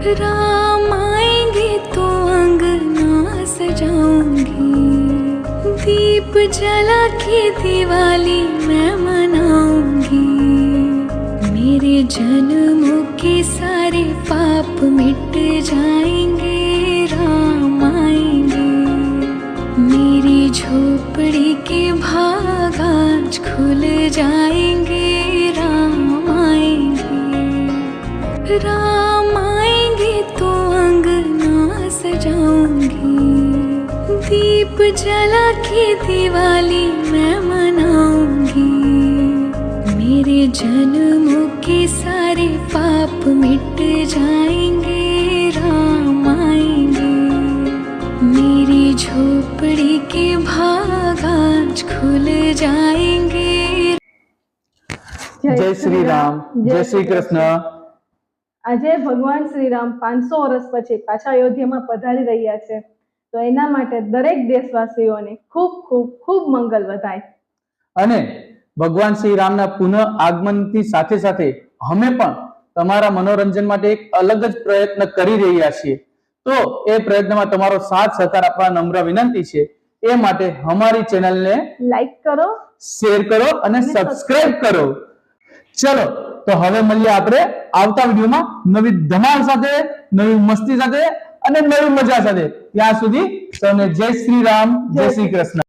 राम आएंगे तो अंगना सजाऊंगी, दीप जला के दिवाली मैं मनाऊंगी। मेरे जन्मों के सारे पाप मिट जाएंगे, राम आएंगे। मेरी झोपड़ी के भाग आज खुल जाएंगे, राम आएंगे। राम आएंगे तो अंगना सजाऊंगी, दीप जला के दिवाली मैं मनाऊंगी। मेरे जन्मों के सारे पाप मिट जाएंगे, राम आएंगे। मेरी झोपड़ी के भाग आज खुल जाएंगे। जय श्री राम, जय श्री कृष्ण। આજે ભગવાન શ્રી રામ 500 વર્ષ પછી પાછા અયોધ્યામાં પધારી રહ્યા છે, તો એના માટે દરેક દેશવાસીઓને ખૂબ ખૂબ ખૂબ મંગલ વધાય। અને ભગવાન શ્રી રામના પુનઃ આગમનની સાથે સાથે અમે પણ તમારા મનોરંજન માટે એક અલગ જ પ્રયત્ન કરી રહ્યા છીએ, તો એ પ્રયત્નમાં તમારો સાથ સહકાર આપવા નમ્ર વિનંતી છે। એ માટે અમારી ચેનલને લાઈક કરો, શેર કરો અને સબસ્ક્રાઇબ કરો। ચલો તો હવે મળીએ આપણે આવતા વિડીયોમાં નવી ધમાલ સાથે, નવી મસ્તી સાથે અને નવી મજા સાથે। ત્યાં સુધી સૌને જય શ્રી રામ, જય શ્રી કૃષ્ણ।